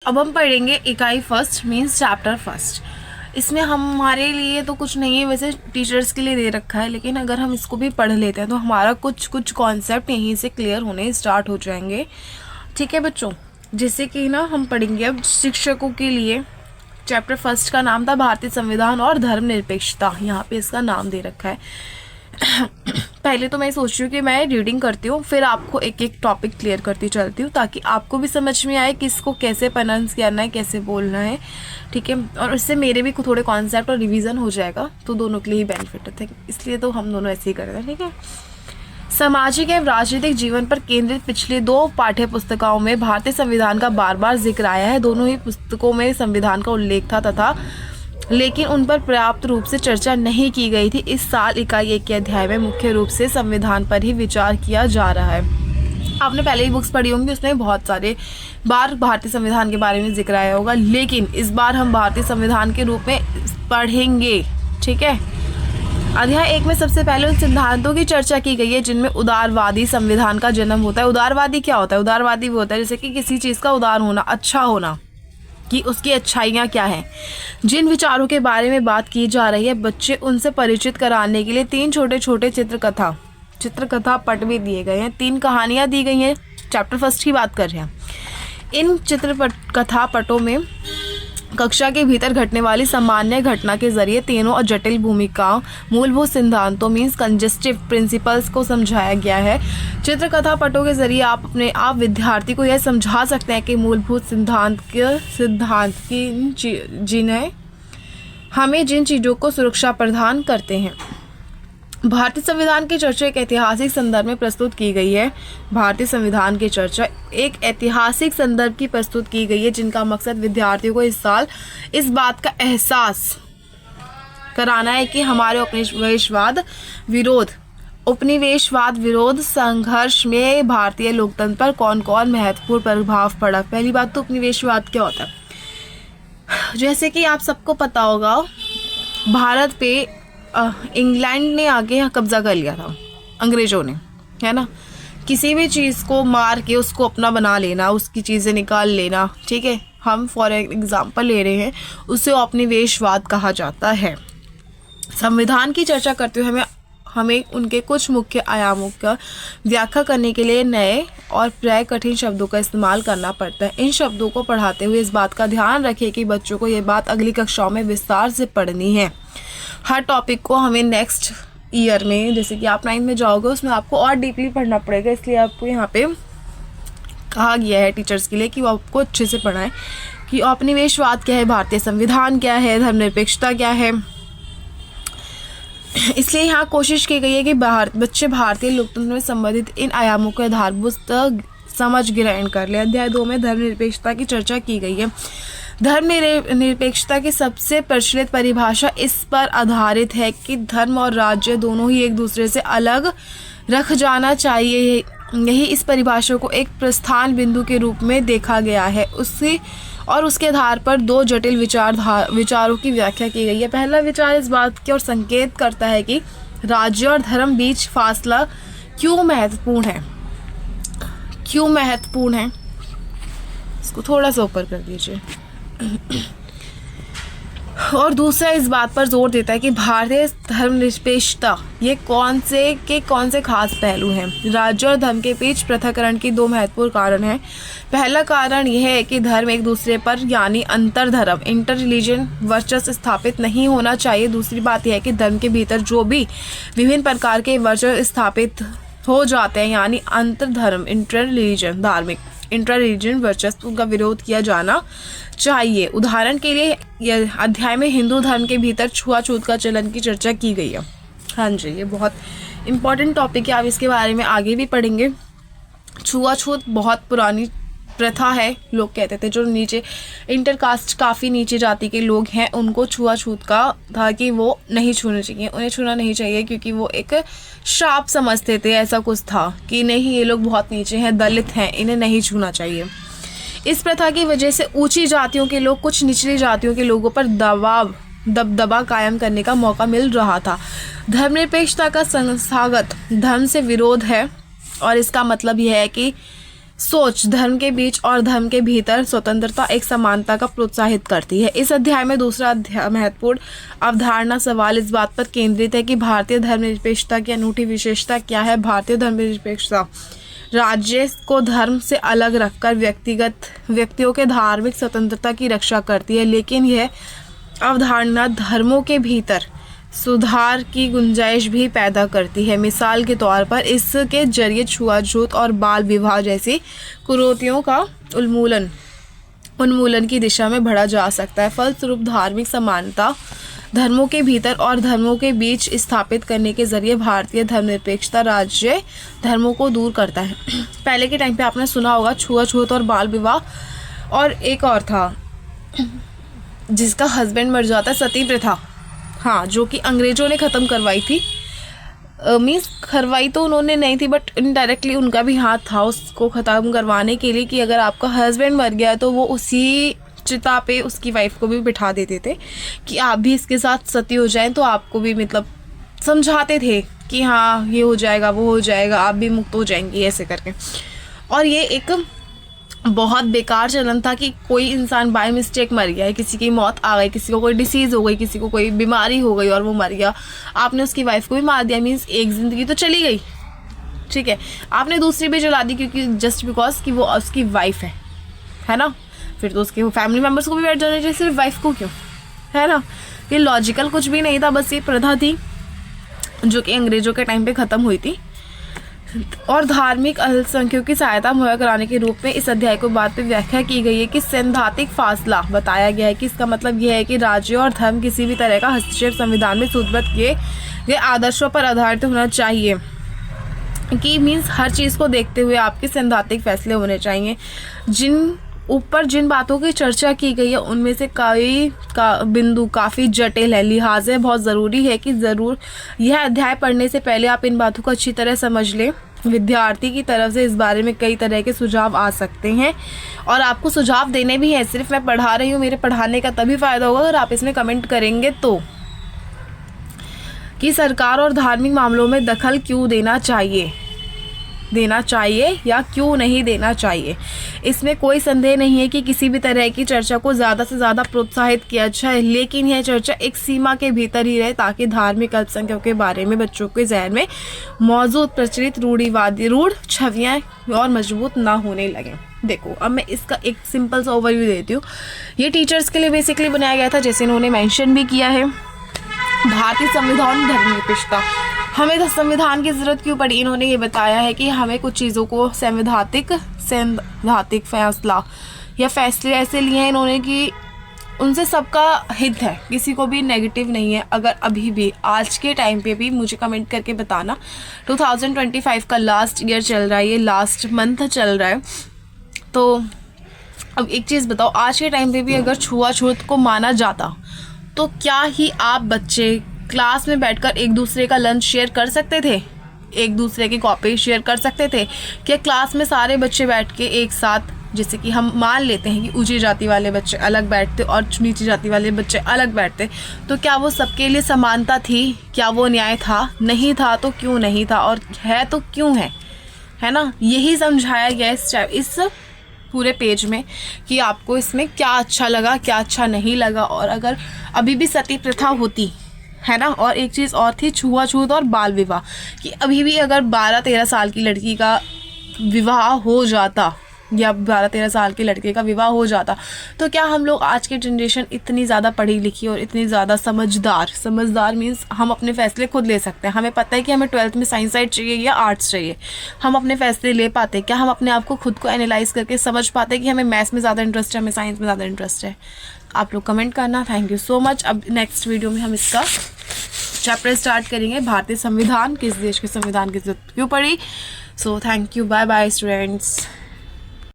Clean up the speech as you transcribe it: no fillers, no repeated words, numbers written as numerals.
अब हम पढ़ेंगे इकाई फर्स्ट मीन्स चैप्टर फर्स्ट। इसमें हमारे लिए तो कुछ नहीं है, वैसे टीचर्स के लिए दे रखा है, लेकिन अगर हम इसको भी पढ़ लेते हैं तो हमारा कुछ कॉन्सेप्ट यहीं से क्लियर होने स्टार्ट हो जाएंगे। ठीक है बच्चों, जैसे कि ना हम पढ़ेंगे अब शिक्षकों के लिए। चैप्टर फर्स्ट का नाम था भारतीय संविधान और धर्मनिरपेक्षता, यहाँ पे इसका नाम दे रखा है। पहले तो मैं सोच रही हूँ कि मैं रीडिंग करती हूँ, फिर आपको एक एक टॉपिक क्लियर करती चलती हूँ, ताकि आपको भी समझ में आए कि इसको कैसे प्रोनाउंस करना है, कैसे बोलना है। ठीक है, और इससे मेरे भी थोड़े कॉन्सेप्ट और रिवीजन हो जाएगा, तो दोनों के लिए ही बेनिफिट है, इसलिए तो हम दोनों ऐसे ही कर रहे हैं। ठीक है, सामाजिक एवं राजनीतिक जीवन पर केंद्रित पिछले 2 पाठ्य पुस्तकों में भारतीय संविधान का बार बार जिक्र आया है। दोनों ही पुस्तकों में संविधान का उल्लेख था तथा लेकिन उन पर पर्याप्त रूप से चर्चा नहीं की गई थी। इस साल इकाई 1 के अध्याय में मुख्य रूप से संविधान पर ही विचार किया जा रहा है। आपने पहले ही बुक्स पढ़ी होंगी, उसमें बहुत सारे बार भारतीय संविधान के बारे में जिक्र आया होगा, लेकिन इस बार हम भारतीय संविधान के रूप में पढ़ेंगे। ठीक है, अध्याय 1 में सबसे पहले उन सिद्धांतों की चर्चा की गई है जिनमें उदारवादी संविधान का जन्म होता है। उदारवादी क्या होता है? उदारवादी वो होता है जैसे कि किसी चीज़ का उदार होना, अच्छा होना, कि उसकी अच्छाइयाँ क्या हैं। जिन विचारों के बारे में बात की जा रही है, बच्चे उनसे परिचित कराने के लिए 3 छोटे छोटे चित्रकथा पट भी दिए गए हैं। 3 कहानियाँ दी गई हैं। चैप्टर फर्स्ट की बात कर रहे हैं। इन कथा पटों में कक्षा के भीतर घटने वाली सामान्य घटना के जरिए तीनों और जटिल भूमिकाओं, मूलभूत सिद्धांतों मीन्स कंजेस्टिव प्रिंसिपल्स को समझाया गया है। चित्रकथा पटों के जरिए आप विद्यार्थी को यह समझा सकते हैं कि मूलभूत सिद्धांत की जिन्हें हमें जिन चीज़ों को सुरक्षा प्रदान करते हैं। भारतीय संविधान की चर्चा एक ऐतिहासिक संदर्भ में प्रस्तुत की गई है। भारतीय संविधान की चर्चा एक ऐतिहासिक संदर्भ की प्रस्तुत की गई है, जिनका मकसद विद्यार्थियों को इस साल इस बात का एहसास कराना है कि हमारे उपनिवेशवाद विरोध संघर्ष में भारतीय लोकतंत्र पर कौन कौन महत्वपूर्ण प्रभाव पड़ा। पहली बात तो उपनिवेशवाद क्या होता है। जैसे कि आप सबको पता होगा, भारत पे इंग्लैंड ने आगे कब्जा कर लिया था, अंग्रेजों ने, है ना। किसी भी चीज़ को मार के उसको अपना बना लेना, उसकी चीज़ें निकाल लेना। ठीक है, हम फॉर एग्जांपल ले रहे हैं, उसे औपनिवेशवाद कहा जाता है। संविधान की चर्चा करते हुए हमें उनके कुछ मुख्य आयामों का व्याख्या करने के लिए नए और प्राय कठिन शब्दों का इस्तेमाल करना पड़ता है। इन शब्दों को पढ़ाते हुए इस बात का ध्यान रखें कि बच्चों को ये बात अगली कक्षाओं में विस्तार से पढ़नी है। हर टॉपिक को हमें नेक्स्ट ईयर में, जैसे कि आप 9th में जाओगे, उसमें आपको और डीपली पढ़ना पड़ेगा। इसलिए आपको यहाँ पे कहा गया है टीचर्स के लिए कि वो आपको अच्छे से पढ़ाएं कि औपनिवेशवाद क्या है, भारतीय संविधान क्या है, धर्मनिरपेक्षता क्या है। इसलिए यहाँ कोशिश की गई है कि बच्चे भारतीय लोकतंत्र में संबंधित इन आयामों के आधारभूत समझ ग्रहण कर ले। अध्याय 2 में धर्मनिरपेक्षता की चर्चा की गई है। धर्मनिरपेक्षता की सबसे प्रचलित परिभाषा इस पर आधारित है कि धर्म और राज्य दोनों ही एक दूसरे से अलग रख जाना चाहिए। यही इस परिभाषा को एक प्रस्थान बिंदु के रूप में देखा गया है। उसके आधार पर 2 जटिल विचारों की व्याख्या की गई है। पहला विचार इस बात की ओर संकेत करता है कि राज्य और धर्म बीच फासला क्यों महत्वपूर्ण है। इसको थोड़ा सा ऊपर कर दीजिए। और दूसरा इस बात पर जोर देता है कि भारतीय धर्मनिरपेक्षता ये कौन से खास पहलू हैं। राज्य और धर्म के बीच पृथक्करण की 2 महत्वपूर्ण कारण हैं। पहला कारण यह है कि धर्म एक दूसरे पर यानी अंतरधर्म इंटर रिलीजन वर्चस्व स्थापित नहीं होना चाहिए। दूसरी बात यह है कि धर्म के भीतर जो भी विभिन्न प्रकार के वर्चस्व स्थापित हो जाते हैं, यानी अंतरधर्म इंटर रिलीजन वर्चस्व का विरोध किया जाना चाहिए। उदाहरण के लिए यह अध्याय में हिंदू धर्म के भीतर छुआछूत का चलन की चर्चा की गई है। हाँ जी, ये बहुत इम्पोर्टेंट टॉपिक है, आप इसके बारे में आगे भी पढ़ेंगे। छुआछूत बहुत पुरानी प्रथा है। लोग कहते थे जो नीचे इंटरकास्ट काफ़ी नीचे जाति के लोग हैं, उनको छुआछूत का था कि वो नहीं छूने चाहिए, उन्हें छूना नहीं चाहिए, क्योंकि वो एक श्राप समझते थे। ऐसा कुछ था कि नहीं, ये लोग बहुत नीचे हैं, दलित हैं, इन्हें नहीं छूना चाहिए। इस प्रथा की वजह से ऊंची जातियों के लोग कुछ निचली जातियों के लोगों पर दबदबा कायम करने का मौका मिल रहा था। धर्मनिरपेक्षता का संस्थागत धर्म से विरोध है, और इसका मतलब यह है कि सोच धर्म के बीच और धर्म के भीतर स्वतंत्रता एक समानता का प्रोत्साहित करती है। इस अध्याय में दूसरा महत्वपूर्ण अवधारणा सवाल इस बात पर केंद्रित है कि भारतीय धर्मनिरपेक्षता की अनूठी विशेषता क्या है। भारतीय धर्मनिरपेक्षता राज्य को धर्म से अलग रखकर व्यक्तियों के धार्मिक स्वतंत्रता की रक्षा करती है, लेकिन यह अवधारणा धर्मों के भीतर सुधार की गुंजाइश भी पैदा करती है। मिसाल के तौर पर इसके जरिए छुआछूत और बाल विवाह जैसी कुरीतियों का उन्मूलन की दिशा में बढ़ा जा सकता है। फलस्वरूप धार्मिक समानता धर्मों के भीतर और धर्मों के बीच स्थापित करने के जरिए भारतीय धर्मनिरपेक्षता राज्य धर्मों को दूर करता है। पहले के टाइम पे आपने सुना होगा छुआछूत और बाल विवाह, और एक और था जिसका हस्बैंड मर जाता है, सती प्रथा, हाँ, जो कि अंग्रेजों ने ख़त्म करवाई थी। मीन्स करवाई तो उन्होंने नहीं थी, बट इनडायरेक्टली उनका भी हाथ था उसको ख़त्म करवाने के लिए कि अगर आपका हस्बैंड मर गया तो वो उसी चिता पे उसकी वाइफ को भी बिठा देते थे कि आप भी इसके साथ सती हो जाएं, तो आपको भी मतलब समझाते थे कि हाँ ये हो जाएगा वो हो जाएगा, आप भी मुक्त हो जाएंगी, ऐसे करके। और ये एक बहुत बेकार चलन था कि कोई इंसान बाय मिस्टेक मर गया है, किसी की मौत आ गई, किसी को कोई डिसीज़ हो गई, किसी को कोई बीमारी हो गई और वो मर गया, आपने उसकी वाइफ को भी मार दिया, मीन्स एक ज़िंदगी तो चली गई, ठीक है। आपने दूसरी भी जला दी क्योंकि जस्ट बिकॉज कि वो उसकी वाइफ है ना। फिर तो उसके फैमिली मेम्बर्स को भी बैठ जाना चाहिए, सिर्फ वाइफ को क्यों, है ना। ये लॉजिकल कुछ भी नहीं था, बस ये प्रथा थी जो कि अंग्रेज़ों के टाइम पे ख़त्म हुई थी। और धार्मिक अल्पसंख्यकों की सहायता मुहैया कराने के रूप में इस अध्याय को बाद में व्याख्या की गई है कि सैद्धांतिक फासला बताया गया है कि इसका मतलब यह है कि राज्य और धर्म किसी भी तरह का हस्तक्षेप संविधान में सूचीबद्ध किए गए आदर्शों पर आधारित होना चाहिए, कि मीन्स हर चीज़ को देखते हुए आपके सैद्धांतिक फैसले होने चाहिए। जिन बातों की चर्चा की गई है उनमें से कई बिंदु काफ़ी जटिल है, लिहाजा बहुत ज़रूरी है कि यह अध्याय पढ़ने से पहले आप इन बातों को अच्छी तरह समझ लें। विद्यार्थी की तरफ से इस बारे में कई तरह के सुझाव आ सकते हैं और आपको सुझाव देने भी हैं, सिर्फ मैं पढ़ा रही हूँ, मेरे पढ़ाने का तभी फ़ायदा होगा अगर आप इसमें कमेंट करेंगे तो, कि सरकार और धार्मिक मामलों में दखल क्यों देना चाहिए या क्यों नहीं देना चाहिए। इसमें कोई संदेह नहीं है कि किसी भी तरह की चर्चा को ज़्यादा से ज़्यादा प्रोत्साहित किया जाए, लेकिन यह चर्चा एक सीमा के भीतर ही रहे ताकि धार्मिक अल्पसंख्यकों के बारे में बच्चों के जहन में मौजूद प्रचलित रूढ़ छवियाँ और मजबूत ना होने लगें। देखो अब मैं इसका एक सिंपल सा ओवरव्यू देती हूँ। ये टीचर्स के लिए बेसिकली बनाया गया था, जैसे इन्होंने मेंशन भी किया है। भारतीय संविधान धर्मनिरपेक्षता, हमें तो संविधान की ज़रूरत क्यों पड़ी, इन्होंने ये बताया है कि हमें कुछ चीज़ों को सैद्धांतिक फैसला या फैसले ऐसे लिए हैं इन्होंने कि उनसे सबका हित है, किसी को भी नेगेटिव नहीं है। अगर अभी भी आज के टाइम पे भी मुझे कमेंट करके बताना, 2025 का लास्ट ईयर चल रहा है, ये लास्ट मंथ चल रहा है, तो अब एक चीज़ बताओ, आज के टाइम पे भी अगर छुआछूत को माना जाता तो क्या ही आप बच्चे क्लास में बैठकर एक दूसरे का लंच शेयर कर सकते थे, एक दूसरे की कॉपी शेयर कर सकते थे? क्या क्लास में सारे बच्चे बैठ के एक साथ, जैसे कि हम मान लेते हैं कि ऊंची जाति वाले बच्चे अलग बैठते और नीची जाति वाले बच्चे अलग बैठते, तो क्या वो सबके लिए समानता थी? क्या वो न्याय था? नहीं था तो क्यों नहीं था, और है तो क्यों है ना। यही समझाया गया इस पूरे पेज में कि आपको इसमें क्या अच्छा लगा, क्या अच्छा नहीं लगा। और अगर अभी भी सती प्रथा होती है ना, और एक चीज़ और थी छुआछूत और बाल विवाह, कि अभी भी अगर 12-13 साल की लड़की का विवाह हो जाता या 12-13 साल के लड़के का विवाह हो जाता, तो क्या हम लोग आज की जनरेशन इतनी ज़्यादा पढ़ी लिखी और इतनी ज़्यादा समझदार मीन्स हम अपने फ़ैसले खुद ले सकते हैं, हमें पता है कि हमें 12th में साइंस साइड चाहिए या आर्ट्स चाहिए, हम अपने फ़ैसले ले पाते? क्या हम अपने आप को खुद को एनालाइज करके समझ पाते हैं कि हमें मैथ्स में ज़्यादा इंटरेस्ट है, हमें साइंस में ज़्यादा इंटरेस्ट है? आप लोग कमेंट करना। Thank you so much. अब नेक्स्ट वीडियो में हम इसका चैप्टर स्टार्ट करेंगे, भारतीय संविधान, किस देश के संविधान की जरूरत क्यों पड़ी। So thank you, bye bye students.